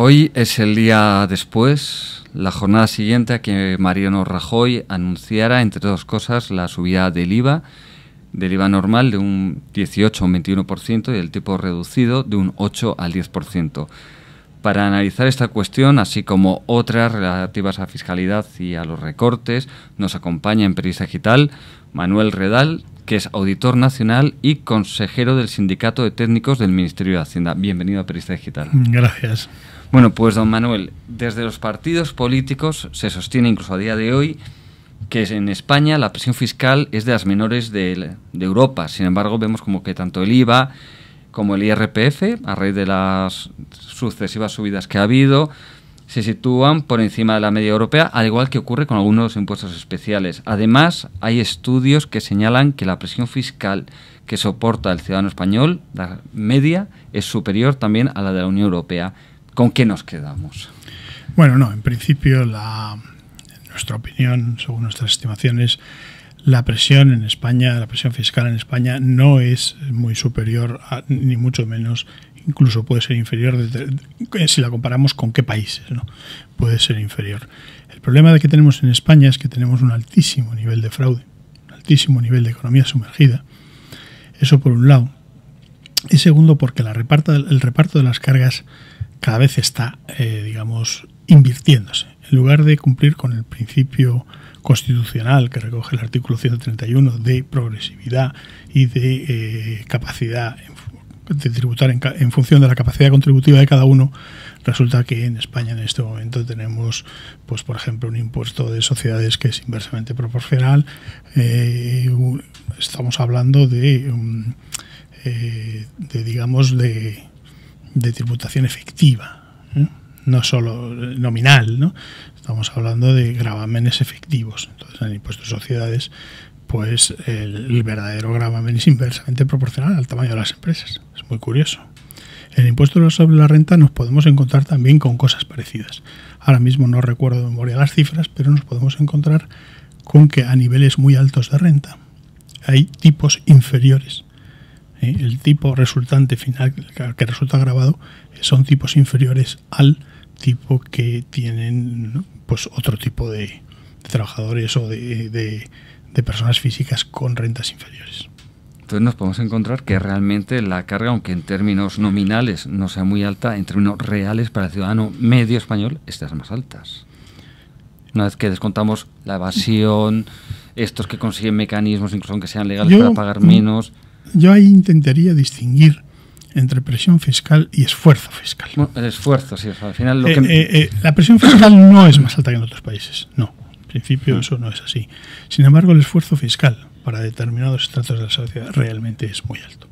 Hoy es el día después, la jornada siguiente a que Mariano Rajoy anunciara, entre otras cosas, la subida del IVA normal de un 18 o un 21% y el tipo reducido de un 8 al 10%. Para analizar esta cuestión, así como otras relativas a fiscalidad y a los recortes, nos acompaña en Periodista Digital Manuel Redal, que es auditor nacional y consejero del Sindicato de Técnicos del Ministerio de Hacienda. Bienvenido a Periodista Digital. Gracias. Bueno, pues don Manuel, desde los partidos políticos se sostiene incluso a día de hoy que en España la presión fiscal es de las menores de Europa. Sin embargo, vemos como que tanto el IVA como el IRPF, a raíz de las sucesivas subidas que ha habido, se sitúan por encima de la media europea, al igual que ocurre con algunos impuestos especiales. Además, hay estudios que señalan que la presión fiscal que soporta el ciudadano español, la media, es superior también a la de la Unión Europea. ¿Con qué nos quedamos? Bueno, no, en principio, en nuestra opinión, según nuestras estimaciones, la presión en España, la presión fiscal en España no es muy superior, ni mucho menos, incluso puede ser inferior si la comparamos con qué países, ¿no? Puede ser inferior. El problema que tenemos en España es que tenemos un altísimo nivel de fraude, un altísimo nivel de economía sumergida. Eso por un lado. Y segundo, porque el reparto de las cargas cada vez está, invirtiéndose. En lugar de cumplir con el principio constitucional que recoge el artículo 131 de progresividad y de capacidad de tributar en función de la capacidad contributiva de cada uno, resulta que en España en este momento tenemos, pues por ejemplo, un impuesto de sociedades que es inversamente proporcional. Estamos hablando de tributación efectiva, no solo nominal, ¿no? Estamos hablando de gravámenes efectivos. Entonces, en el impuesto de sociedades, pues el verdadero gravamen es inversamente proporcional al tamaño de las empresas. Es muy curioso. En el impuesto sobre la renta nos podemos encontrar también con cosas parecidas. Ahora mismo no recuerdo de memoria las cifras, pero nos podemos encontrar con que a niveles muy altos de renta hay tipos inferiores. El tipo resultante final que resulta grabado son tipos inferiores al tipo que tienen, ¿no?, pues otro tipo de trabajadores o de personas físicas con rentas inferiores. Entonces nos podemos encontrar que realmente la carga, aunque en términos nominales no sea muy alta, en términos reales para el ciudadano medio español, estas más altas. Una vez que descontamos la evasión, estos que consiguen mecanismos, incluso aunque sean legales, para pagar menos. Yo ahí intentaría distinguir entre presión fiscal y esfuerzo fiscal. Bueno, el esfuerzo, sí. O sea, al final la presión fiscal no es más alta que en otros países. No, en principio eso no es así. Sin embargo, el esfuerzo fiscal para determinados estratos de la sociedad realmente es muy alto.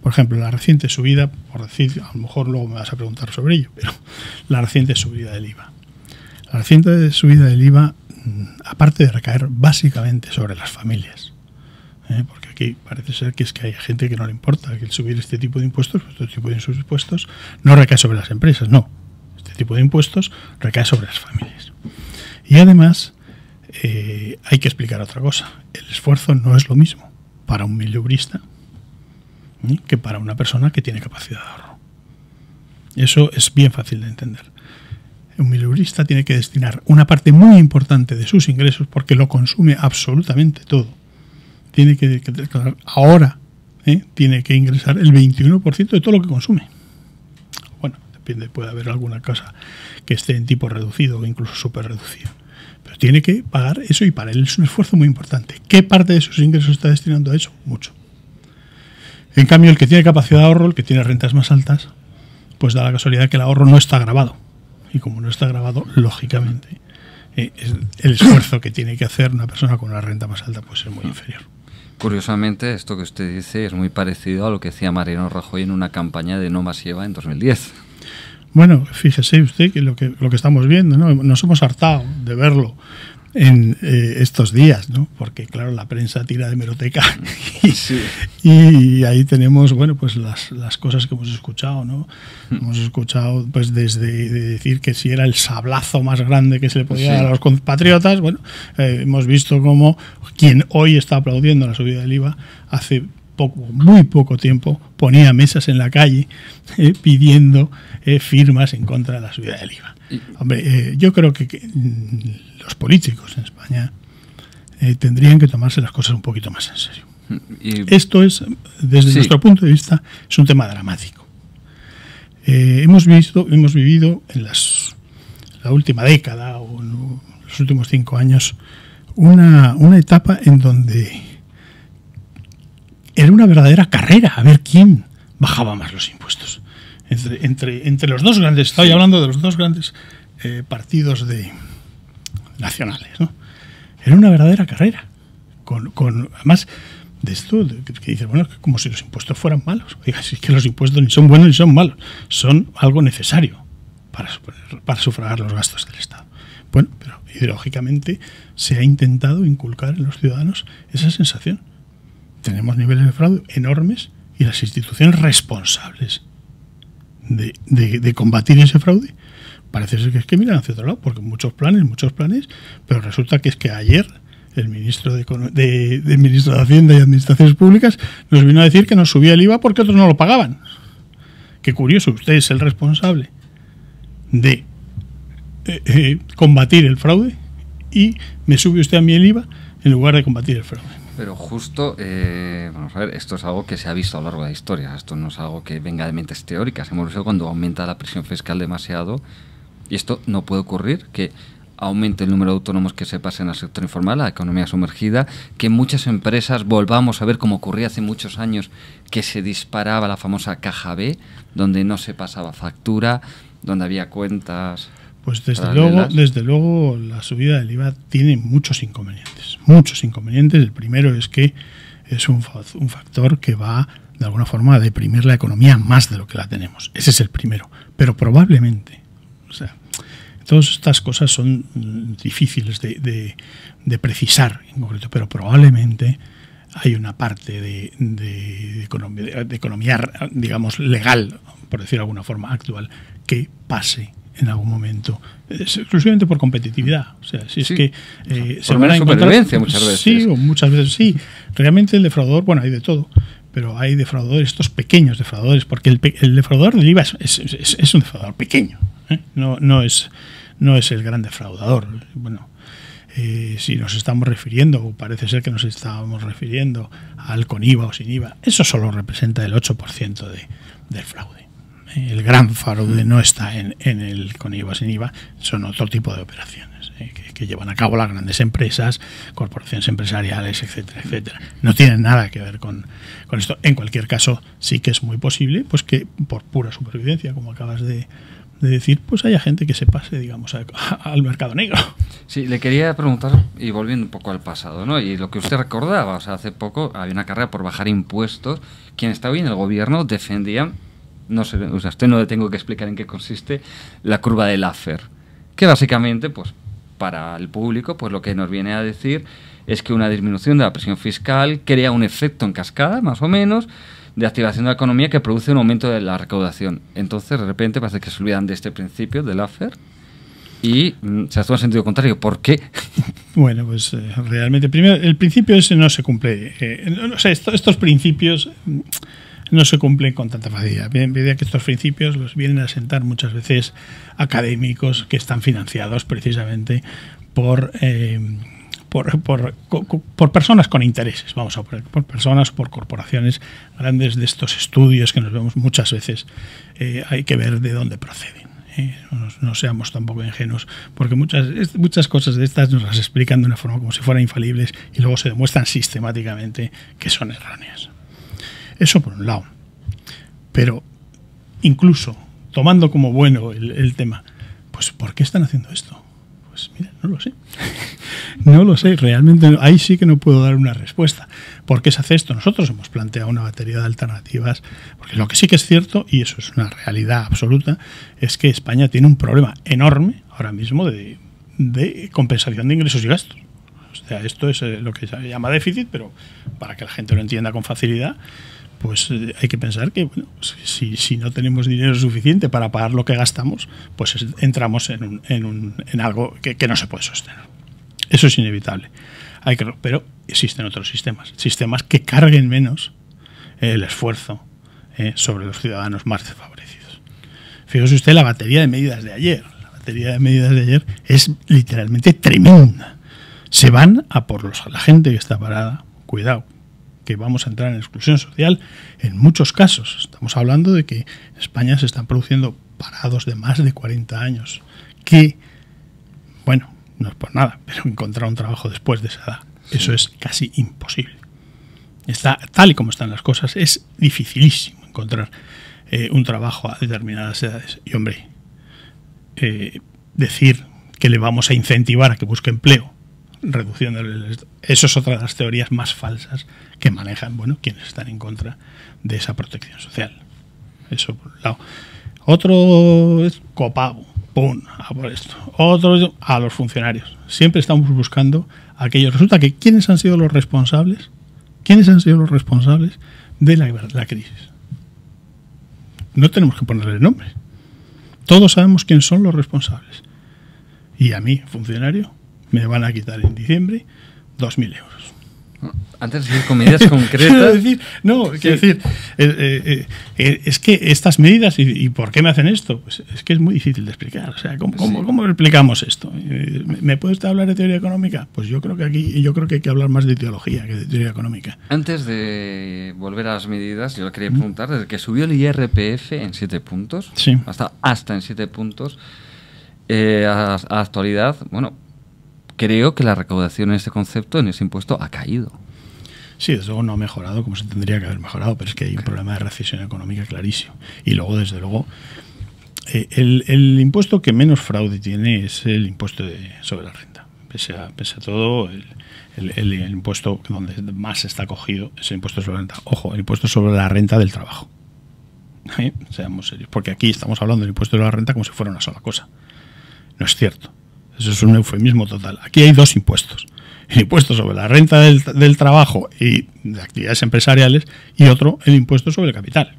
Por ejemplo, la reciente subida, por decir, a lo mejor luego me vas a preguntar sobre ello, pero la reciente subida del IVA. La reciente subida del IVA, aparte de recaer básicamente sobre las familias, porque aquí parece ser que hay gente que no le importa que el subir este tipo de impuestos, este tipo de impuestos no recae sobre las empresas, no. Este tipo de impuestos recae sobre las familias. Y además hay que explicar otra cosa. El esfuerzo no es lo mismo para un mileurista que para una persona que tiene capacidad de ahorro. Eso es bien fácil de entender. Un mileurista tiene que destinar una parte muy importante de sus ingresos, porque lo consume absolutamente todo. Tiene que declarar ahora, tiene que ingresar el 21% de todo lo que consume. Bueno, depende, puede haber alguna cosa que esté en tipo reducido o incluso súper reducido. Pero tiene que pagar eso, y para él es un esfuerzo muy importante. ¿Qué parte de sus ingresos está destinando a eso? Mucho. En cambio, el que tiene capacidad de ahorro, el que tiene rentas más altas, pues da la casualidad que el ahorro no está gravado. Y como no está gravado, lógicamente, el esfuerzo que tiene que hacer una persona con una renta más alta puede ser muy inferior. Curiosamente, esto que usted dice es muy parecido a lo que decía Mariano Rajoy en una campaña de No Más IVA en 2010. Bueno, fíjese usted que lo que estamos viendo, ¿no? Nos hemos hartado de verlo en estos días, ¿no? Porque claro, la prensa tira de hemeroteca y ahí tenemos, bueno, pues las cosas que hemos escuchado, ¿no? Hemos escuchado, pues, desde decir que si era el sablazo más grande que se le podía dar a los compatriotas. Bueno, hemos visto cómo quien hoy está aplaudiendo la subida del IVA hace muy poco tiempo ponía mesas en la calle pidiendo firmas en contra de la subida del IVA. Hombre, yo creo que los políticos en España tendrían que tomarse las cosas un poquito más en serio. Esto es, desde nuestro punto de vista, es un tema dramático. Hemos vivido en la última década o en los últimos 5 años una etapa en donde era una verdadera carrera a ver quién bajaba más los impuestos. Entre los dos grandes, estoy hablando de los dos grandes partidos nacionales, ¿no? Era una verdadera carrera. Además, de esto que dices, bueno, es como si los impuestos fueran malos. Oiga, si es que los impuestos ni son buenos ni son malos, son algo necesario para sufragar los gastos del Estado. Bueno, pero ideológicamente se ha intentado inculcar en los ciudadanos esa sensación. Tenemos niveles de fraude enormes y las instituciones responsables de combatir ese fraude parece ser que es que miran hacia otro lado, porque muchos planes, pero resulta que es que ayer el ministro ministro de Hacienda y Administraciones Públicas nos vino a decir que nos subía el IVA porque otros no lo pagaban. Qué curioso, usted es el responsable de combatir el fraude y me sube usted a mí el IVA en lugar de combatir el fraude. Pero justo, vamos a ver, esto es algo que se ha visto a lo largo de la historia. Esto no es algo que venga de mentes teóricas. Hemos visto cuando aumenta la presión fiscal demasiado, y esto no puede ocurrir, que aumente el número de autónomos que se pasen al sector informal, a la economía sumergida, que muchas empresas volvamos a ver, como ocurría hace muchos años, que se disparaba la famosa caja B, donde no se pasaba factura, donde había cuentas... Pues desde luego la subida del IVA tiene muchos inconvenientes. Muchos inconvenientes. El primero es que es un factor que va, de alguna forma, a deprimir la economía más de lo que la tenemos. Ese es el primero. Pero probablemente, o sea, todas estas cosas son difíciles de precisar en concreto, pero probablemente hay una parte de economía, digamos, legal, por decirlo de alguna forma, actual, que pase en algún momento, exclusivamente por competitividad. O sea, si es que se van a encontrar muchas veces. Sí, o muchas veces sí. Realmente el defraudador, bueno, hay de todo, pero hay defraudadores, estos pequeños defraudadores, porque el defraudador del IVA es un defraudador pequeño, ¿eh? No es el gran defraudador. Bueno, si nos estamos refiriendo, o parece ser que nos estábamos refiriendo al con IVA o sin IVA, eso solo representa el 8% del fraude. El gran fraude no está en el con IVA sin IVA, son otro tipo de operaciones que llevan a cabo las grandes empresas, corporaciones empresariales, etcétera, etcétera. No tienen nada que ver con esto. En cualquier caso, sí que es muy posible pues que por pura supervivencia, como acabas de decir, pues haya gente que se pase, digamos, al mercado negro. Sí, le quería preguntar, y volviendo un poco al pasado, ¿no? Y lo que usted recordaba, o sea, hace poco había una carrera por bajar impuestos. Quien estaba hoy en el gobierno defendía, no sé, o sea, usted no le tengo que explicar en qué consiste, la curva de Laffer, que básicamente, pues, para el público, pues lo que nos viene a decir es que una disminución de la presión fiscal crea un efecto en cascada, más o menos, de activación de la economía que produce un aumento de la recaudación. Entonces, de repente, parece que se olvidan de este principio, de Laffer, y se actúa en sentido contrario. ¿Por qué? Bueno, pues realmente, primero, el principio ese no se cumple. O sea, estos principios no se cumplen con tanta facilidad. Veía que estos principios los vienen a sentar muchas veces académicos que están financiados precisamente por personas con intereses, vamos a poner, por personas, por corporaciones grandes de estos estudios que nos vemos muchas veces. Hay que ver de dónde proceden. No seamos tampoco ingenuos, porque muchas cosas de estas nos las explican de una forma como si fueran infalibles y luego se demuestran sistemáticamente que son erróneas. Eso por un lado. Pero incluso tomando como bueno el tema, pues ¿por qué están haciendo esto? Pues mira, no lo sé. No lo sé, realmente ahí sí que no puedo dar una respuesta. ¿Por qué se hace esto? Nosotros hemos planteado una batería de alternativas, porque lo que sí que es cierto, y eso es una realidad absoluta, es que España tiene un problema enorme ahora mismo de compensación de ingresos y gastos. O sea, esto es lo que se llama déficit, pero para que la gente lo entienda con facilidad, pues hay que pensar que bueno, si no tenemos dinero suficiente para pagar lo que gastamos, pues entramos en algo que no se puede sostener. Eso es inevitable. Pero existen otros sistemas que carguen menos el esfuerzo sobre los ciudadanos más desfavorecidos. Fíjese usted la batería de medidas de ayer. La batería de medidas de ayer es literalmente tremenda. Se van a por la gente que está parada. Cuidado, que vamos a entrar en exclusión social en muchos casos. Estamos hablando de que en España se están produciendo parados de más de 40 años que, bueno, no es por nada, pero encontrar un trabajo después de esa edad, eso es casi imposible. Está, tal y como están las cosas, es dificilísimo encontrar un trabajo a determinadas edades. Y hombre, decir que le vamos a incentivar a que busque empleo, reduciendo eso es otra de las teorías más falsas que manejan, bueno, quienes están en contra de esa protección social. Eso por un lado. Otro es copago, pum, a por esto. Otro a los funcionarios. Siempre estamos buscando a aquellos. Resulta que ¿quiénes han sido los responsables? ¿Quiénes han sido los responsables de la crisis? No tenemos que ponerle nombre. Todos sabemos quiénes son los responsables. Y a mí, funcionario, me van a quitar en diciembre 2.000 euros. Antes de ir con medidas concretas... es que estas medidas, ¿y por qué me hacen esto? Pues es que es muy difícil de explicar. O sea, ¿cómo explicamos esto? ¿Me puede usted hablar de teoría económica? Pues yo creo que hay que hablar más de ideología que de teoría económica. Antes de volver a las medidas, yo le quería preguntar, desde que subió el IRPF en 7 puntos, sí, hasta en 7 puntos, a la actualidad, bueno, creo que la recaudación en este concepto, en ese impuesto, ha caído. Sí, desde luego no ha mejorado como se tendría que haber mejorado, pero es que hay un problema de recesión económica clarísimo. Y luego, desde luego, el impuesto que menos fraude tiene es el impuesto sobre la renta. Pese a todo, el impuesto donde más está cogido es el impuesto sobre la renta. Ojo, el impuesto sobre la renta del trabajo. Seamos serios, porque aquí estamos hablando del impuesto sobre la renta como si fuera una sola cosa. No es cierto. Eso es un eufemismo total. Aquí hay dos impuestos. El impuesto sobre la renta del trabajo y de actividades empresariales y otro, el impuesto sobre el capital.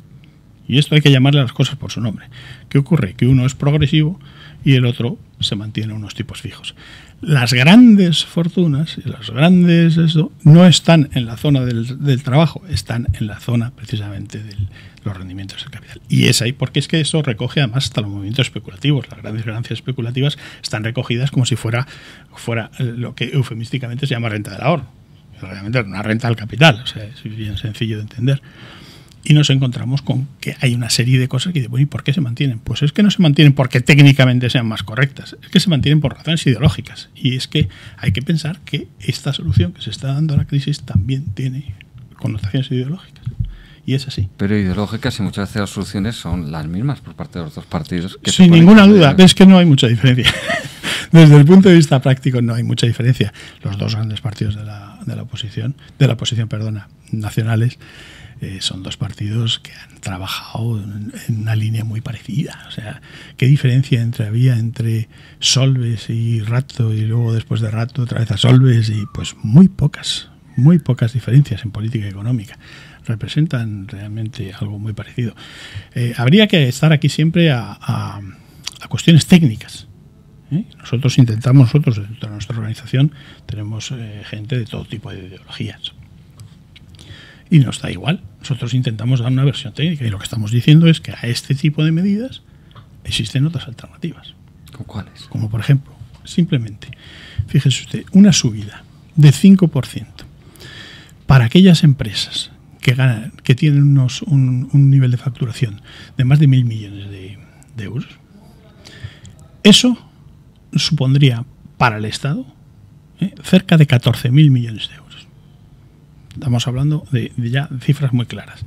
Y esto hay que llamarle a las cosas por su nombre. ¿Qué ocurre? Que uno es progresivo y el otro se mantiene unos tipos fijos. Las grandes fortunas y los grandes no están en la zona del trabajo, están en la zona precisamente de los rendimientos del capital. Y es ahí, porque es que eso recoge además hasta los movimientos especulativos. Las grandes ganancias especulativas están recogidas como si fuera lo que eufemísticamente se llama renta del ahorro. Realmente es una renta al capital, o sea, es bien sencillo de entender. Y nos encontramos con que hay una serie de cosas que dicen, bueno, ¿y por qué se mantienen? Pues es que no se mantienen porque técnicamente sean más correctas, es que se mantienen por razones ideológicas. Y es que hay que pensar que esta solución que se está dando a la crisis también tiene connotaciones ideológicas. Y es así. Pero ideológicas, y muchas veces las soluciones son las mismas por parte de los dos partidos. Sin ninguna duda, es que no hay mucha diferencia. Desde el punto de vista práctico no hay mucha diferencia. Los dos grandes partidos de la oposición, nacionales, son dos partidos que han trabajado en una línea muy parecida. O sea, ¿qué diferencia había entre Solbes y Rato y luego después de Rato otra vez a Solbes? Y pues muy pocas diferencias en política económica. Representan realmente algo muy parecido. Habría que estar aquí siempre a cuestiones técnicas. Nosotros dentro de nuestra organización, tenemos gente de todo tipo de ideologías. Y nos da igual. Nosotros intentamos dar una versión técnica y lo que estamos diciendo es que a este tipo de medidas existen otras alternativas. ¿Cuáles? Como por ejemplo, simplemente, fíjese usted, una subida de 5% para aquellas empresas que tienen un nivel de facturación de más de 1.000 millones de euros. Eso supondría para el Estado cerca de 14.000 millones de euros. Estamos hablando de ya cifras muy claras.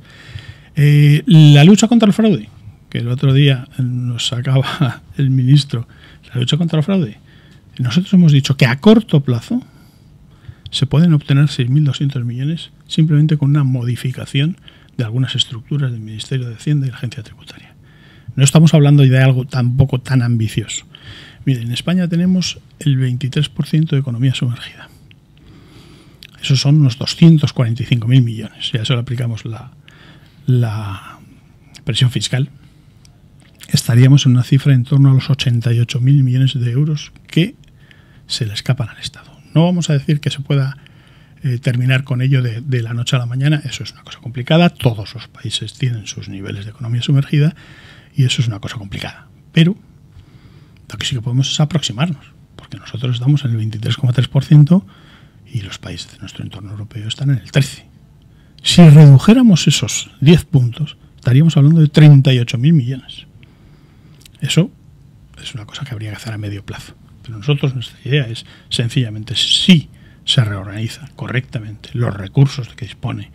La lucha contra el fraude, que el otro día nos sacaba el ministro, la lucha contra el fraude. Nosotros hemos dicho que a corto plazo se pueden obtener 6.200 millones simplemente con una modificación de algunas estructuras del Ministerio de Hacienda y la Agencia Tributaria. No estamos hablando de algo tampoco tan ambicioso. Miren, en España tenemos el 23% de economía sumergida. Esos son unos 245.000 millones. Si a eso le aplicamos la presión fiscal, estaríamos en una cifra en torno a los 88.000 millones de euros que se le escapan al Estado. No vamos a decir que se pueda terminar con ello de la noche a la mañana. Eso es una cosa complicada. Todos los países tienen sus niveles de economía sumergida y eso es una cosa complicada. Pero lo que sí que podemos es aproximarnos, porque nosotros estamos en el 23,3% y los países de nuestro entorno europeo están en el 13%. Si redujéramos esos 10 puntos, estaríamos hablando de 38.000 millones. Eso es una cosa que habría que hacer a medio plazo. Pero nosotros, nuestra idea es sencillamente, si se reorganiza correctamente los recursos de que dispone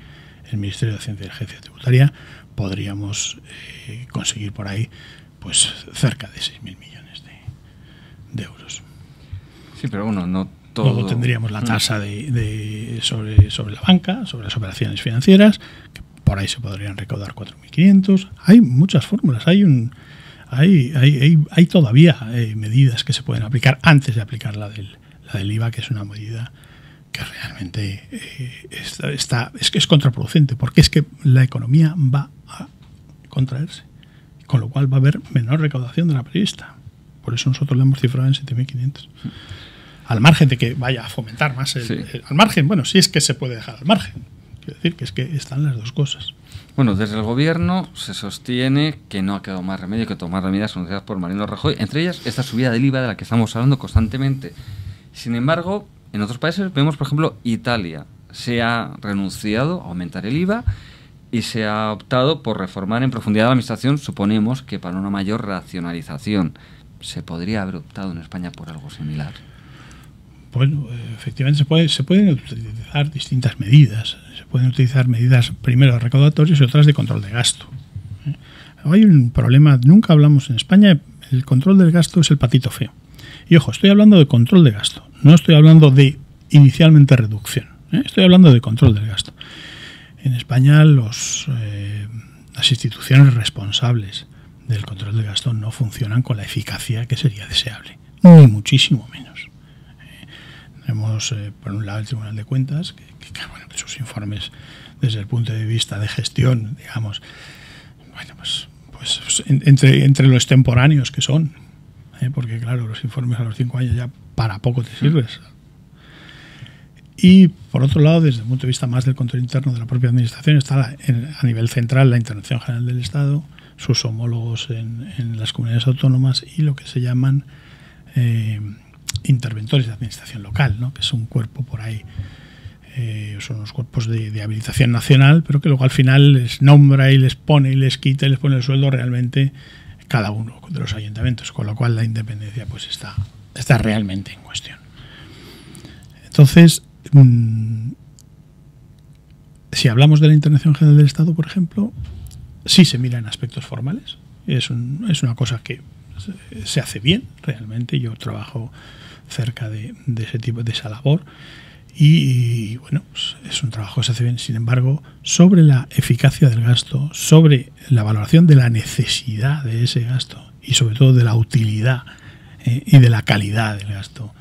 el Ministerio de Hacienda y la Agencia Tributaria, podríamos conseguir por ahí pues cerca de 6.000 millones de euros. Sí, pero bueno, no todo. Luego tendríamos la tasa sobre la banca, sobre las operaciones financieras, que por ahí se podrían recaudar 4.500. Hay muchas fórmulas, hay todavía medidas que se pueden aplicar antes de aplicar la del IVA, que es una medida que realmente es contraproducente, porque es que la economía va a contraerse, con lo cual va a haber menor recaudación de la prevista. Por eso nosotros la hemos cifrado en 7.500. Al margen de que vaya a fomentar más al margen, bueno, sí es que se puede dejar al margen. Quiero decir que es que están las dos cosas. Bueno, desde el gobierno se sostiene que no ha quedado más remedio que tomar las medidas anunciadas por Mariano Rajoy, entre ellas esta subida del IVA de la que estamos hablando constantemente. Sin embargo, en otros países vemos, por ejemplo, Italia. Se ha renunciado a aumentar el IVA y se ha optado por reformar en profundidad la administración, suponemos que para una mayor racionalización. ¿Se podría haber optado en España por algo similar? Bueno, efectivamente se pueden utilizar distintas medidas. Se pueden utilizar medidas primero recaudatorias y otras de control de gasto. Hay un problema, nunca hablamos en España, el control del gasto es el patito feo. Y ojo, estoy hablando de control de gasto, no estoy hablando de inicialmente reducción, estoy hablando de control del gasto. En España las instituciones responsables del control del gasto no funcionan con la eficacia que sería deseable, ni muchísimo menos. Tenemos, por un lado, el Tribunal de Cuentas, que bueno, sus informes desde el punto de vista de gestión, digamos, bueno, pues entre los extemporáneos que son, porque claro, los informes a los 5 años ya para poco te sirves. Y por otro lado, desde el punto de vista más del control interno de la propia administración, está a nivel central la Intervención General del Estado, sus homólogos en las comunidades autónomas y lo que se llaman interventores de administración local, ¿no? Que es un cuerpo por ahí, son unos cuerpos de habilitación nacional, pero que luego al final les nombra y les pone y les quita y les pone el sueldo realmente cada uno de los ayuntamientos, con lo cual la independencia pues está realmente en cuestión. Entonces, si hablamos de la Intervención General del Estado, por ejemplo, sí se mira en aspectos formales, es una cosa que se hace bien realmente. Yo trabajo cerca de ese tipo, de esa labor, y bueno, pues es un trabajo que se hace bien. Sin embargo, sobre la eficacia del gasto, sobre la valoración de la necesidad de ese gasto y sobre todo de la utilidad y de la calidad del gasto,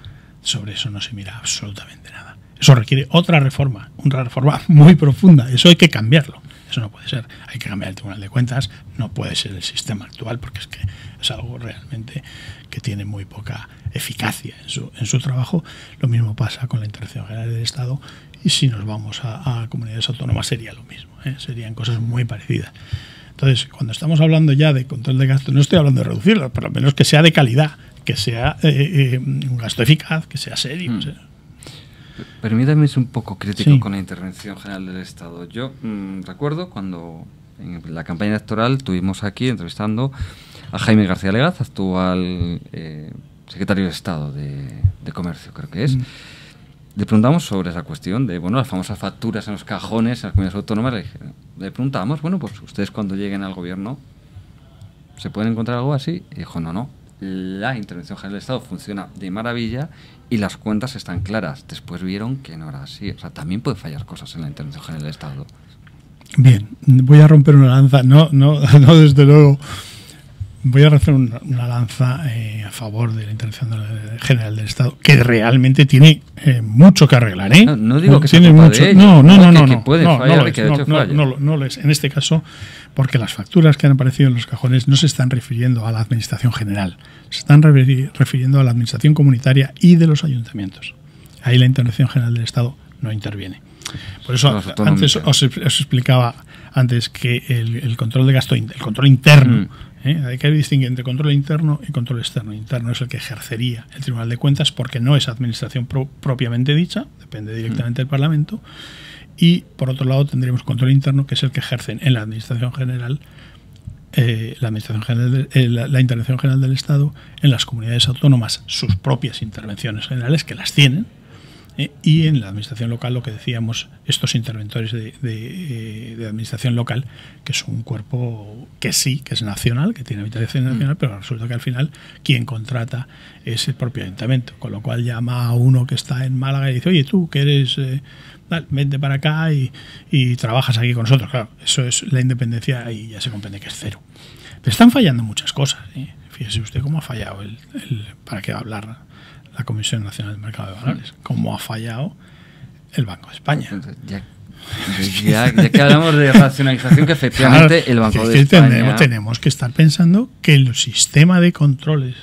sobre eso no se mira absolutamente nada. Eso requiere otra reforma, una reforma muy profunda. Eso hay que cambiarlo. Eso no puede ser. Hay que cambiar el Tribunal de Cuentas. No puede ser el sistema actual, porque es que es algo realmente que tiene muy poca eficacia en su trabajo. Lo mismo pasa con la Intervención General del Estado, y si nos vamos a comunidades autónomas sería lo mismo, serían cosas muy parecidas. Entonces, cuando estamos hablando ya de control de gasto, no estoy hablando de reducirlo, por lo menos que sea de calidad, que sea un gasto eficaz, que sea serio. Permítame ser un poco crítico con la Intervención General del Estado. Yo recuerdo cuando en la campaña electoral estuvimos aquí entrevistando a Jaime García Legaz, actual secretario de Estado de Comercio, creo que es. Le preguntamos sobre esa cuestión de las famosas facturas en los cajones en las comunidades autónomas. Le preguntamos, pues ustedes cuando lleguen al gobierno, ¿se pueden encontrar algo así? Y dijo, no. La Intervención General del Estado funciona de maravilla y las cuentas están claras. Después vieron que no era así. O sea, también puede fallar cosas en la Intervención General del Estado. Bien, voy a romper una lanza. No, desde luego. Voy a hacer una lanza a favor de la Intervención General del Estado, que realmente tiene mucho que arreglar. No digo que tiene mucho. De ello, no, puede fallar, que de hecho falla. No lo es. En este caso, porque las facturas que han aparecido en los cajones no se están refiriendo a la Administración General, se están refiriendo a la Administración Comunitaria y de los ayuntamientos. Ahí la Intervención General del Estado no interviene. Por eso antes os explicaba antes que el control de gasto, el control interno, hay que distinguir entre control interno y control externo. Interno es el que ejercería el Tribunal de Cuentas porque no es administración propiamente dicha, depende directamente del Parlamento. Y por otro lado tendríamos control interno, que es el que ejercen en la Administración General, la Intervención General del Estado, en las comunidades autónomas sus propias intervenciones generales, que las tienen, y en la administración local, lo que decíamos, estos interventores de administración local, que es un cuerpo que sí, que es nacional, que tiene habilitación nacional, pero resulta que al final quien contrata es el propio ayuntamiento, con lo cual llama a uno que está en Málaga y dice, oye, tú que eres... vente para acá y trabajas aquí con nosotros. Claro, eso es la independencia y ya se comprende que es cero. Pero están fallando muchas cosas. Fíjese usted cómo ha fallado ¿para qué hablar la Comisión Nacional del Mercado de Valores? Cómo ha fallado el Banco de España. Ya que hablamos de racionalización, que efectivamente el Banco de España... Tenemos que estar pensando que el sistema de controles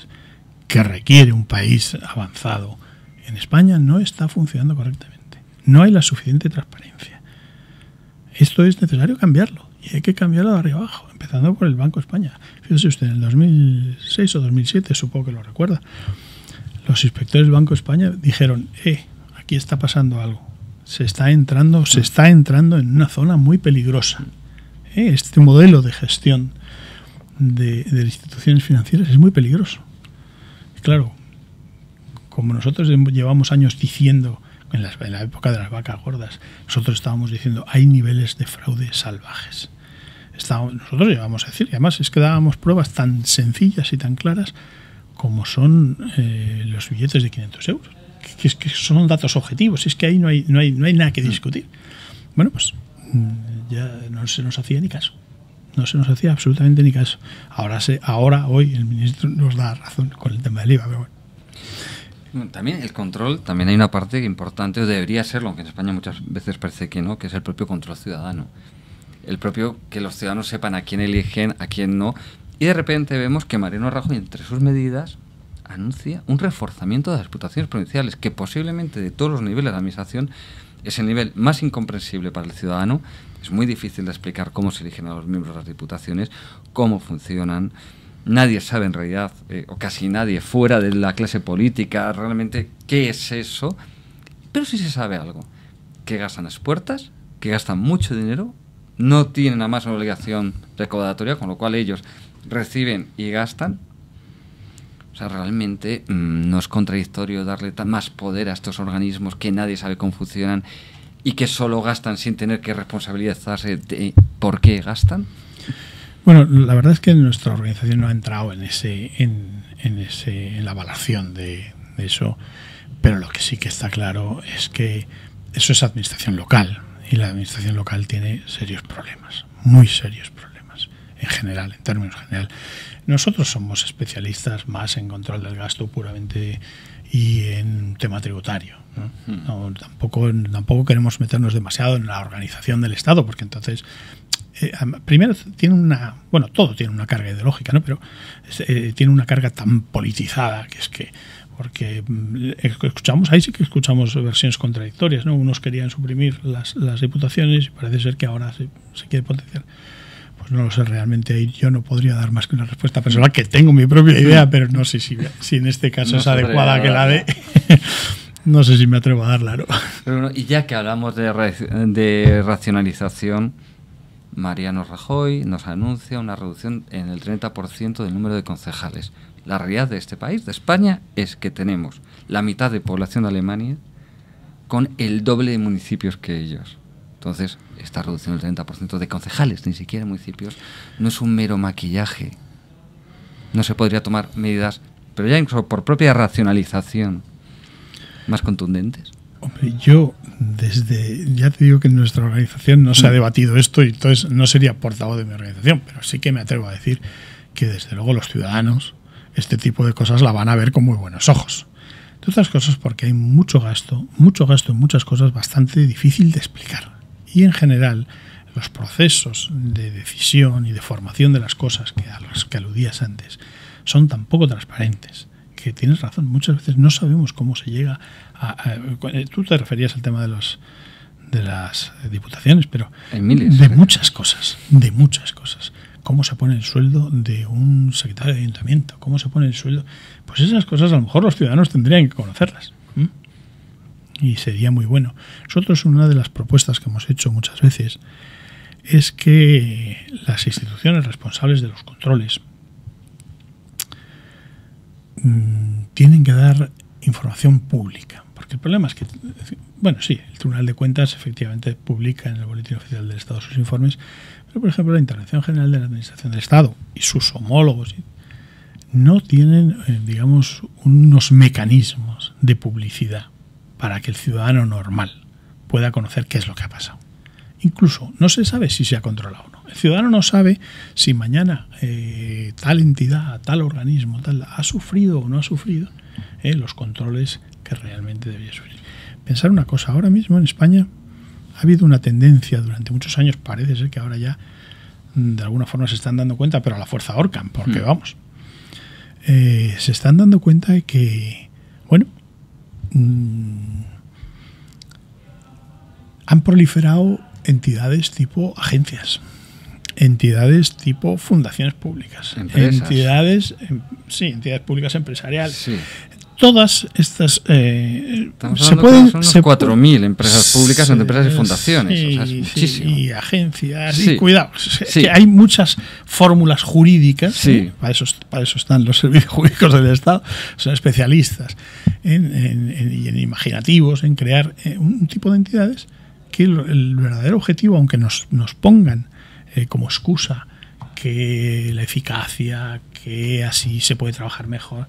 que requiere un país avanzado en España no está funcionando correctamente. No hay la suficiente transparencia. Esto es necesario cambiarlo. Y hay que cambiarlo de arriba abajo, empezando por el Banco de España. Fíjese usted, en el 2006 o 2007, supongo que lo recuerda, los inspectores del Banco de España dijeron, aquí está pasando algo. Se está entrando en una zona muy peligrosa. Este modelo de gestión de instituciones financieras es muy peligroso. Y claro, como nosotros llevamos años diciendo, en la época de las vacas gordas, nosotros estábamos diciendo hay niveles de fraude salvajes. Nosotros llevamos a decir, y además es que dábamos pruebas tan sencillas y tan claras como son los billetes de 500 euros, que son datos objetivos, es que ahí no hay nada que discutir. Bueno, pues ya no se nos hacía ni caso. No se nos hacía absolutamente ni caso. Hoy el ministro nos da razón con el tema del IVA, pero bueno. También el control, también hay una parte importante, o debería serlo, aunque en España muchas veces parece que no, que es el propio control ciudadano. El propio que los ciudadanos sepan a quién eligen, a quién no. Y de repente vemos que Mariano Rajoy, entre sus medidas, anuncia un reforzamiento de las diputaciones provinciales, que posiblemente de todos los niveles de administración es el nivel más incomprensible para el ciudadano. Es muy difícil de explicar cómo se eligen a los miembros de las diputaciones, cómo funcionan. Nadie sabe en realidad, o casi nadie, fuera de la clase política, realmente qué es eso. Pero sí se sabe algo, que gastan a las puertas, que gastan mucho dinero, no tienen nada más una obligación recaudatoria, con lo cual ellos reciben y gastan. O sea, realmente no es contradictorio darle más poder a estos organismos que nadie sabe cómo funcionan y que solo gastan sin tener que responsabilizarse de por qué gastan. Bueno, la verdad es que nuestra organización no ha entrado en la evaluación de eso, pero lo que sí que está claro es que eso es administración local y la administración local tiene serios problemas, muy serios problemas, en general, en términos general. Nosotros somos especialistas más en control del gasto puramente y en tema tributario, ¿no? Tampoco queremos meternos demasiado en la organización del Estado, porque entonces... primero tiene todo tiene una carga ideológica, ¿no? Pero tiene una carga tan politizada que es que, porque ahí sí que escuchamos versiones contradictorias, ¿no? Unos querían suprimir las diputaciones y parece ser que ahora se quiere potenciar. Pues no lo sé, realmente ahí yo no podría dar más que una respuesta personal, que tengo mi propia idea, pero no sé si en este caso es adecuada que la dé. No sé si me atrevo a darla, ¿no? Pero bueno, y ya que hablamos de racionalización, Mariano Rajoy nos anuncia una reducción en el 30% del número de concejales. La realidad de este país, de España, es que tenemos la mitad de población de Alemania con el doble de municipios que ellos. Entonces, esta reducción del 30% de concejales, ni siquiera municipios, no es un mero maquillaje. No se podría tomar medidas, pero ya incluso por propia racionalización, más contundentes. Hombre, ya te digo que en nuestra organización no se ha debatido esto y entonces no sería portavoz de mi organización, pero sí que me atrevo a decir que desde luego los ciudadanos este tipo de cosas la van a ver con muy buenos ojos. Entre otras cosas porque hay mucho gasto en muchas cosas bastante difícil de explicar. Y en general los procesos de decisión y de formación de las cosas a los que aludías antes son tan poco transparentes porque tienes razón, muchas veces no sabemos cómo se llega tú te referías al tema de las diputaciones, pero de muchas cosas. ¿Cómo se pone el sueldo de un secretario de ayuntamiento? ¿Cómo se pone el sueldo? Pues esas cosas a lo mejor los ciudadanos tendrían que conocerlas. Y sería muy bueno. Nosotros, una de las propuestas que hemos hecho muchas veces es que las instituciones responsables de los controles tienen que dar información pública. Porque el problema es que, bueno, sí, el Tribunal de Cuentas efectivamente publica en el Boletín Oficial del Estado sus informes, pero, por ejemplo, la Intervención General de la Administración del Estado y sus homólogos no tienen, digamos, unos mecanismos de publicidad para que el ciudadano normal pueda conocer qué es lo que ha pasado. Incluso no se sabe si se ha controlado o no. El ciudadano no sabe si mañana tal entidad, tal organismo, tal ha sufrido o no ha sufrido los controles que realmente debería sufrir. Pensar una cosa, ahora mismo en España ha habido una tendencia durante muchos años, parece ser que ahora ya de alguna forma se están dando cuenta, pero a la fuerza ahorcan, porque vamos, se están dando cuenta de que, bueno, han proliferado entidades tipo agencias, entidades tipo fundaciones públicas, entidades públicas empresariales. Sí. Todas estas se pueden 4.000 empresas públicas entre empresas y fundaciones, o sea, es muchísimo. Y agencias, y cuidado, que hay muchas fórmulas jurídicas, para eso están los servicios jurídicos del Estado, son especialistas en imaginativos, en crear un tipo de entidades que el verdadero objetivo, aunque nos pongan como excusa que la eficacia, que así se puede trabajar mejor,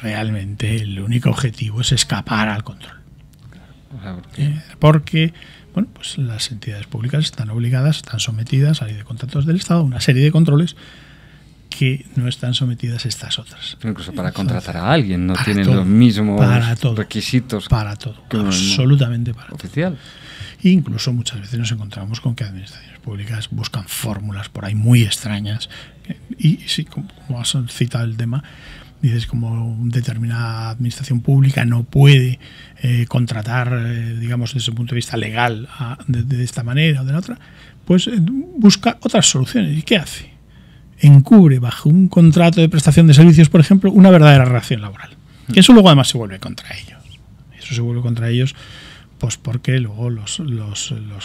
realmente el único objetivo es escapar al control. Porque bueno, pues las entidades públicas están obligadas, están sometidas a la ley de contratos del Estado, una serie de controles que no están sometidas a estas otras. Pero incluso para contratar a alguien no tienen los mismos requisitos. Para todo, absolutamente para oficial. Todo. E incluso muchas veces nos encontramos con que administraciones públicas buscan fórmulas por ahí muy extrañas. Y sí, como has citado el tema, dices como determinada administración pública no puede contratar, digamos, desde el punto de vista legal de esta manera o de la otra, pues busca otras soluciones. ¿Y qué hace? Encubre bajo un contrato de prestación de servicios, por ejemplo, una verdadera relación laboral. Que eso luego además se vuelve contra ellos. Eso se vuelve contra ellos pues porque luego los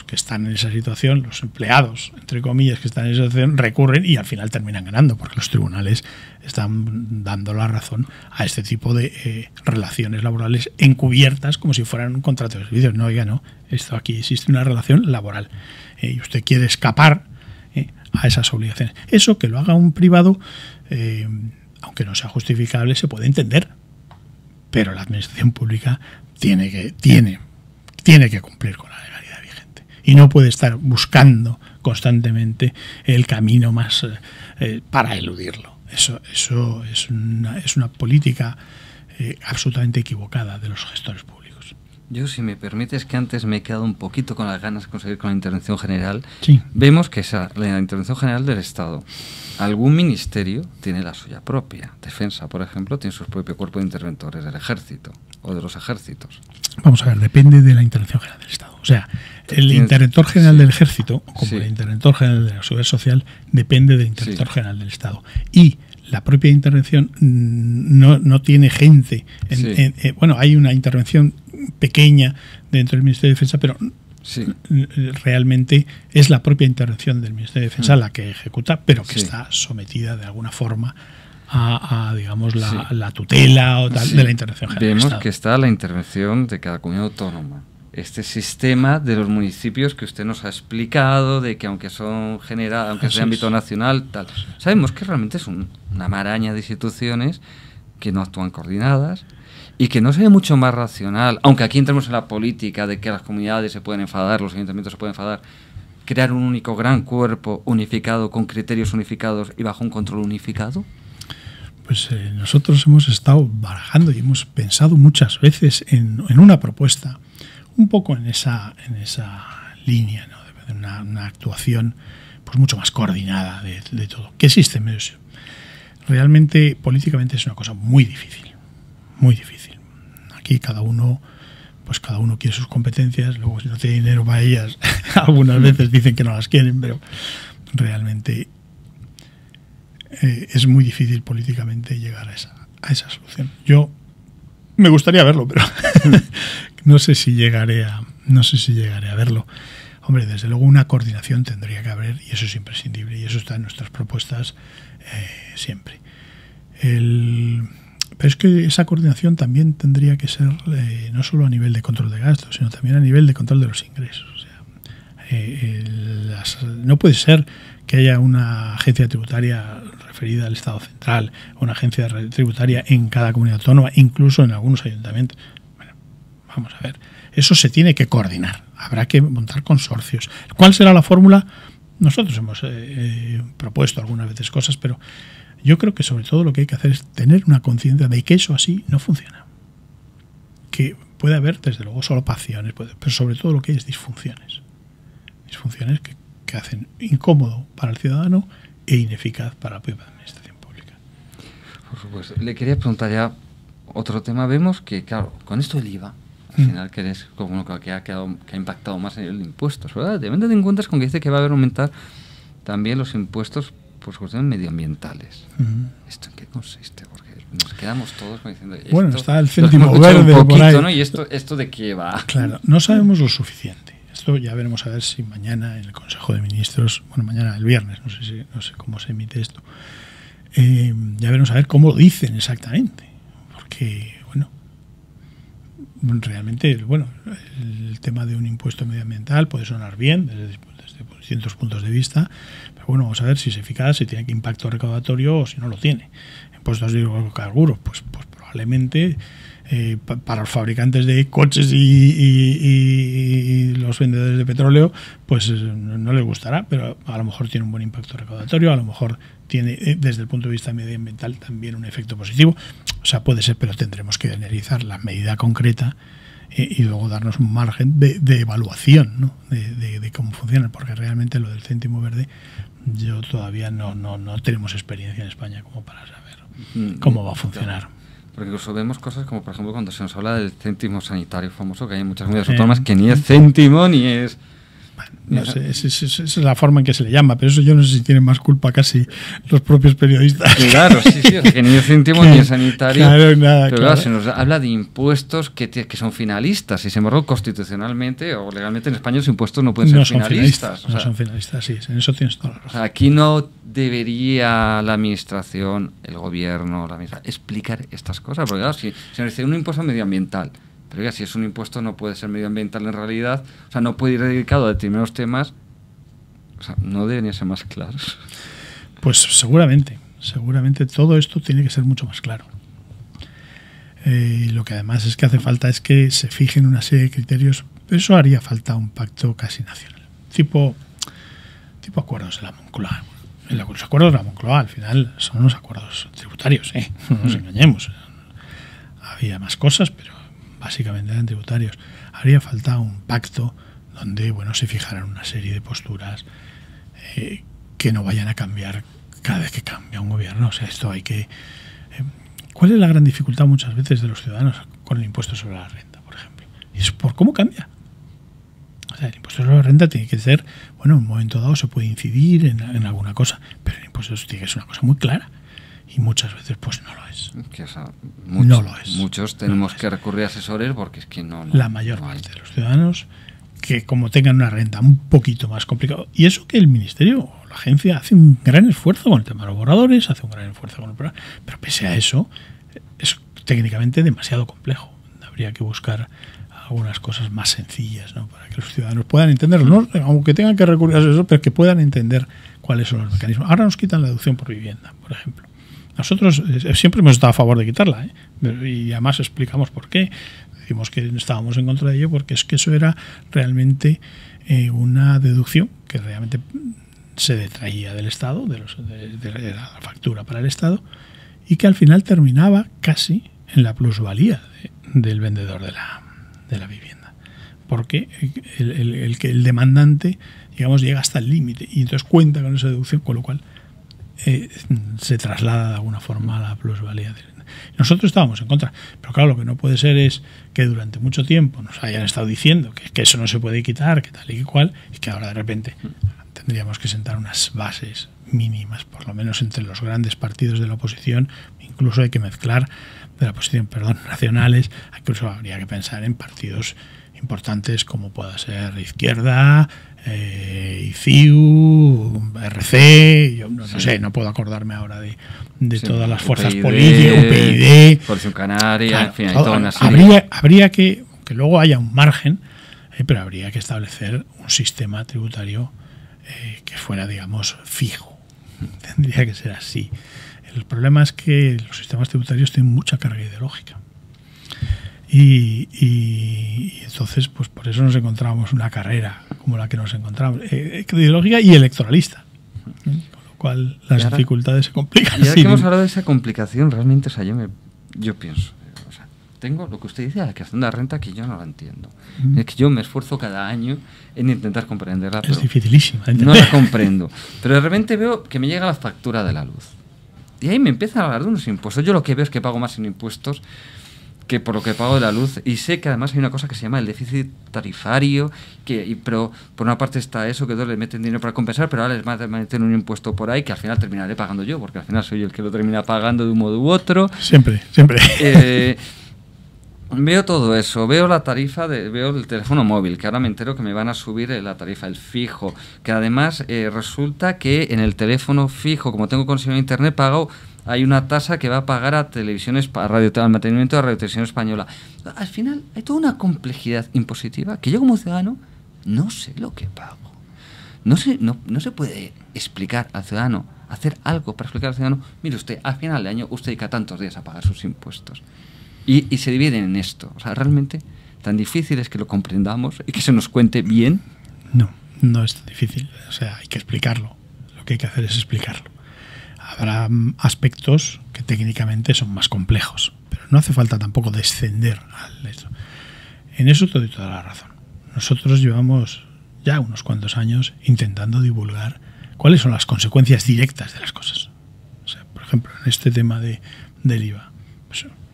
que están en esa situación, los empleados, entre comillas, que están en esa situación, recurren y al final terminan ganando, porque los tribunales están dando la razón a este tipo de relaciones laborales encubiertas como si fueran un contrato de servicios. No, oiga, no, esto aquí existe una relación laboral y usted quiere escapar a esas obligaciones. Eso que lo haga un privado, aunque no sea justificable, se puede entender, pero la administración pública tiene que cumplir con la legalidad vigente y no puede estar buscando constantemente el camino más para eludirlo. Eso es una política absolutamente equivocada de los gestores públicos. Yo, si me permites, que antes me he quedado un poquito con las ganas de conseguir con la intervención general. Sí. Vemos que la intervención general del Estado, algún ministerio tiene la suya propia. Defensa, por ejemplo, tiene su propio cuerpo de interventores del Ejército o de los ejércitos. Vamos a ver, depende de la intervención general del Estado. O sea, el interventor general del Ejército, como el interventor general de la Seguridad Social, depende del interventor general del Estado. Y la propia intervención no tiene gente. Bueno, hay una intervención pequeña dentro del Ministerio de Defensa, pero realmente es la propia intervención del Ministerio de Defensa la que ejecuta, pero que está sometida de alguna forma a digamos, la tutela o tal de la intervención general. Vemos que está la intervención de cada comunidad autónoma. Este sistema de los municipios que usted nos ha explicado, de que aunque son aunque es de ámbito nacional, tal, sabemos que realmente es una maraña de instituciones que no actúan coordinadas y que no sería mucho más racional, aunque aquí entremos en la política de que las comunidades se pueden enfadar, los ayuntamientos se pueden enfadar, crear un único gran cuerpo unificado con criterios unificados y bajo un control unificado. Pues nosotros hemos estado barajando y hemos pensado muchas veces en una propuesta un poco en esa línea, ¿no? De una actuación pues mucho más coordinada de todo. ¿Qué existe? Realmente políticamente es una cosa muy difícil. muy difícil. Aquí cada uno quiere sus competencias, luego si no tiene dinero para ellas, algunas veces dicen que no las quieren, pero realmente es muy difícil políticamente llegar a esa solución. Yo me gustaría verlo, pero no sé si llegaré a verlo. Hombre, desde luego una coordinación tendría que haber, y eso es imprescindible, y eso está en nuestras propuestas siempre. Pero es que esa coordinación también tendría que ser no solo a nivel de control de gastos, sino también a nivel de control de los ingresos. O sea, no puede ser que haya una agencia tributaria referida al Estado central, una agencia tributaria en cada comunidad autónoma, incluso en algunos ayuntamientos. Bueno, vamos a ver, eso se tiene que coordinar. Habrá que montar consorcios. ¿Cuál será la fórmula? Nosotros hemos propuesto algunas veces cosas, pero yo creo que sobre todo lo que hay que hacer es tener una conciencia de que eso así no funciona. Que puede haber, desde luego, solapaciones, pero sobre todo lo que hay es disfunciones. Disfunciones que hacen incómodo para el ciudadano e ineficaz para la propia administración pública. Por supuesto. Le quería preguntar ya otro tema. Vemos que, claro, con esto del IVA, al final que es como uno que ha impactado más a nivel de impuestos, ¿verdad? Deben de encuentras con que dice que va a haber aumentar también los impuestos por cuestiones medioambientales. ¿Esto en qué consiste? Porque nos quedamos todos diciendo... Bueno, está el céntimo verde un poquito, por ahí. ¿no? ¿Y esto de qué va? Claro, no sabemos lo suficiente. Esto ya veremos a ver si mañana en el Consejo de Ministros, bueno, mañana el viernes, no sé cómo se emite esto, ya veremos a ver cómo lo dicen exactamente. Porque, realmente, el tema de un impuesto medioambiental puede sonar bien desde distintos puntos de vista, pero bueno, vamos a ver si es eficaz, si tiene impacto recaudatorio o si no lo tiene. Impuestos de hidrocarburos, pues probablemente para los fabricantes de coches y los vendedores de petróleo, pues no les gustará, pero a lo mejor tiene un buen impacto recaudatorio, a lo mejor tiene desde el punto de vista medioambiental también un efecto positivo. O sea, puede ser, pero tendremos que analizar la medida concreta y luego darnos un margen de evaluación, ¿no? de cómo funciona, porque realmente lo del céntimo verde yo todavía no tenemos experiencia en España como para saber cómo va a funcionar. Porque incluso vemos cosas como, por ejemplo, cuando se nos habla del céntimo sanitario famoso, que hay muchas comunidades autónomas que ni es céntimo ni es... No sé, es la forma en que se le llama, pero eso yo no sé si tienen más culpa casi los propios periodistas. Claro, sí, que ni es céntimo ni es sanitario. Claro, nada, pero claro, se nos habla de impuestos que son finalistas, y sin embargo, constitucionalmente o legalmente en España los impuestos no pueden ser finalistas. No son finalistas, sí, en eso tienes toda la razón. O sea, aquí no debería la administración, el gobierno, explicar estas cosas, porque claro, si nos dice un impuesto medioambiental, pero ya, si es un impuesto no puede ser medioambiental en realidad, o sea, no puede ir dedicado a determinados temas, o sea, no deberían ser más claros. Pues seguramente todo esto tiene que ser mucho más claro. Lo que además es que hace falta es que se fijen una serie de criterios, pero eso haría falta un pacto casi nacional, tipo acuerdos de la Moncloa. Los acuerdos de la Moncloa al final son unos acuerdos tributarios, no nos engañemos. Había más cosas, pero básicamente eran tributarios. Haría falta un pacto donde se fijaran una serie de posturas que no vayan a cambiar cada vez que cambia un gobierno. O sea, esto hay que... ¿Cuál es la gran dificultad muchas veces de los ciudadanos con el impuesto sobre la renta, por ejemplo? Y es por cómo cambia. O sea, el impuesto sobre la renta tiene que ser, en un momento dado se puede incidir en alguna cosa, pero el impuesto tiene que ser una cosa muy clara. Y muchas veces pues no lo es. No lo es. Muchos tenemos que recurrir a asesores porque es que no la mayor parte de los ciudadanos que como tengan una renta un poquito más complicada, y eso que el ministerio o la agencia hace un gran esfuerzo con el tema de los borradores, hace un gran esfuerzo con el programa, pero pese a eso es técnicamente demasiado complejo. Habría que buscar algunas cosas más sencillas, ¿no? Para que los ciudadanos puedan entenderlo, ¿no? Aunque tengan que recurrir a asesores, pero que puedan entender cuáles son los mecanismos. Ahora nos quitan la deducción por vivienda, por ejemplo. Nosotros siempre hemos estado a favor de quitarla, y además explicamos por qué. Decimos que estábamos en contra de ello porque es que eso era realmente una deducción que realmente se detraía del Estado, de la factura para el Estado, y que al final terminaba casi en la plusvalía del vendedor de la vivienda. Porque el demandante, digamos, llega hasta el límite y entonces cuenta con esa deducción, con lo cual se traslada de alguna forma a la plusvalía de la vivienda. Nosotros estábamos en contra. Pero claro, lo que no puede ser es que durante mucho tiempo nos hayan estado diciendo que eso no se puede quitar, que tal y que cual, y que ahora de repente tendríamos que sentar unas bases mínimas, por lo menos entre los grandes partidos de la oposición. Incluso hay que mezclar de la oposición, nacionales. Incluso habría que pensar en partidos importantes como pueda ser Izquierda, ICIU, RC, yo no sé, no puedo acordarme ahora de todas las fuerzas políticas, UPyD, Coalición Canaria, claro, en fin, hay toda una serie. Habría que luego haya un margen, pero habría que establecer un sistema tributario que fuera, digamos, fijo. Tendría que ser así. El problema es que los sistemas tributarios tienen mucha carga ideológica. Y entonces, pues por eso nos encontramos una carrera como la que nos encontramos, ideológica y electoralista. Con lo cual las dificultades se complican. Y ahora que hemos hablado de esa complicación, realmente, o sea, yo pienso, o sea, tengo lo que usted dice, la declaración de la renta, que yo no la entiendo. Es que yo me esfuerzo cada año en intentar comprenderla. Es dificilísima. No la comprendo. Pero de repente veo que me llega la factura de la luz. Y ahí me empiezan a hablar de unos impuestos. Yo lo que veo es que pago más en impuestos que por lo que pago de la luz, y sé que además hay una cosa que se llama el déficit tarifario, pero por una parte está eso, que le meten dinero para compensar, pero ahora les meten un impuesto por ahí que al final terminaré pagando yo, porque al final soy el que lo termina pagando de un modo u otro. Siempre. Veo todo eso, veo la tarifa, veo el teléfono móvil, que ahora me entero que me van a subir la tarifa, el fijo, que además resulta que en el teléfono fijo, como tengo conexión a internet, hay una tasa que va a pagar a televisiones, al mantenimiento de Radio Televisión Española. Al final hay toda una complejidad impositiva que yo como ciudadano no sé lo que pago. No se puede explicar al ciudadano, hacer algo para explicar al ciudadano, mire usted, al final de año usted dedica tantos días a pagar sus impuestos. Y se dividen en esto. O sea, realmente tan difícil es que lo comprendamos y que se nos cuente bien. No es tan difícil. O sea, hay que explicarlo. Lo que hay que hacer es explicarlo. Habrá aspectos que técnicamente son más complejos, pero no hace falta tampoco descender a eso. En eso te doy toda la razón. Nosotros llevamos ya unos cuantos años intentando divulgar cuáles son las consecuencias directas de las cosas. O sea, por ejemplo, en este tema del IVA,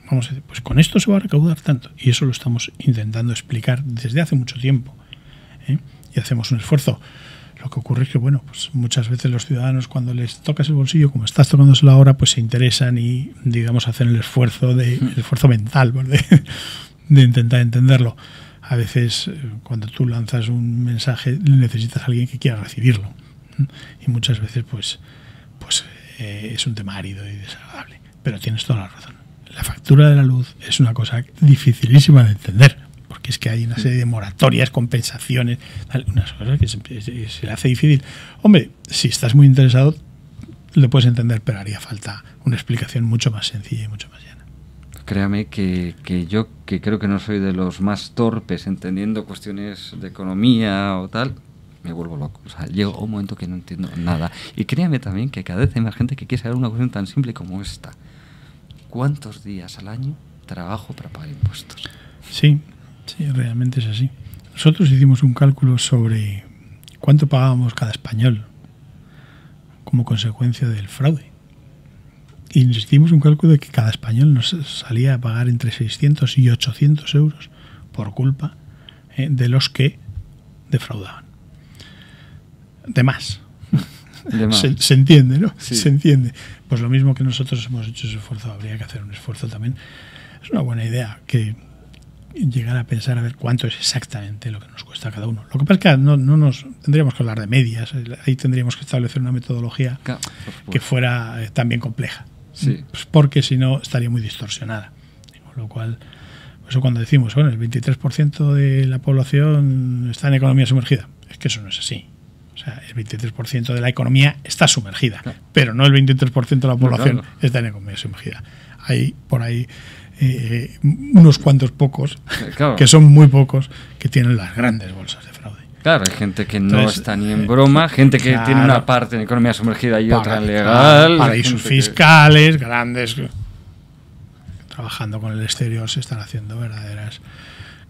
vamos a decir, pues con esto se va a recaudar tanto, y eso lo estamos intentando explicar desde hace mucho tiempo, y hacemos un esfuerzo. Lo que ocurre es que, bueno, pues muchas veces los ciudadanos, cuando les tocas el bolsillo, como estás tocándoselo ahora, pues se interesan y, digamos, hacen el esfuerzo mental, pues, de intentar entenderlo. A veces, cuando tú lanzas un mensaje, necesitas a alguien que quiera recibirlo, y muchas veces, pues es un tema árido y desagradable. Pero tienes toda la razón. La factura de la luz es una cosa dificilísima de entender, porque es que hay una serie de moratorias, compensaciones, unas cosas que se le hace difícil. Hombre, si estás muy interesado, lo puedes entender, pero haría falta una explicación mucho más sencilla y mucho más llana. Créame que yo, que creo que no soy de los más torpes entendiendo cuestiones de economía o tal, me vuelvo loco. O sea, llega un momento que no entiendo nada. Y créame también que cada vez hay más gente que quiere saber una cuestión tan simple como esta. ¿Cuántos días al año trabajo para pagar impuestos? Sí, realmente es así. Nosotros hicimos un cálculo sobre cuánto pagábamos cada español como consecuencia del fraude. Y nos hicimos un cálculo de que cada español nos salía a pagar entre 600 y 800 euros por culpa de los que defraudaban. De más. Se entiende, ¿no? Sí. Se entiende. Pues lo mismo que nosotros hemos hecho ese esfuerzo, habría que hacer un esfuerzo también. Es una buena idea que llegar a pensar a ver cuánto es exactamente lo que nos cuesta a cada uno. Lo que pasa es que no nos tendríamos que hablar de medias, ahí tendríamos que establecer una metodología que fuera también compleja, pues porque si no estaría muy distorsionada. Con lo cual, eso cuando decimos, bueno, el 23% de la población está en economía sumergida, es que eso no es así. O sea, el 23% de la economía está sumergida, pero no el 23% de la población está en economía sumergida. Hay por ahí unos cuantos pocos, que son muy pocos, que tienen las grandes bolsas de fraude. Claro, hay gente que no está ni en broma, gente que tiene una parte en economía sumergida y otra legal. Paraísos fiscales, grandes. Trabajando con el exterior se están haciendo verdaderas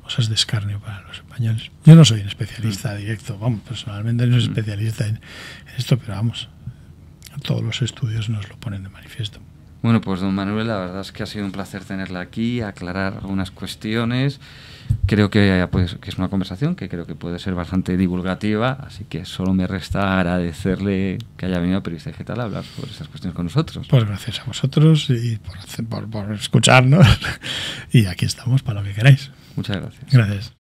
cosas de escarnio para los españoles. Yo no soy un especialista directo, vamos, personalmente no soy especialista en esto, pero vamos, todos los estudios nos lo ponen de manifiesto. Bueno, pues don Manuel, la verdad es que ha sido un placer tenerla aquí, aclarar algunas cuestiones. Creo que, pues, que es una conversación que creo que puede ser bastante divulgativa, así que solo me resta agradecerle que haya venido a Periodista Digital a hablar sobre estas cuestiones con nosotros. Pues gracias a vosotros y por escucharnos y aquí estamos para lo que queráis. Muchas gracias. Gracias.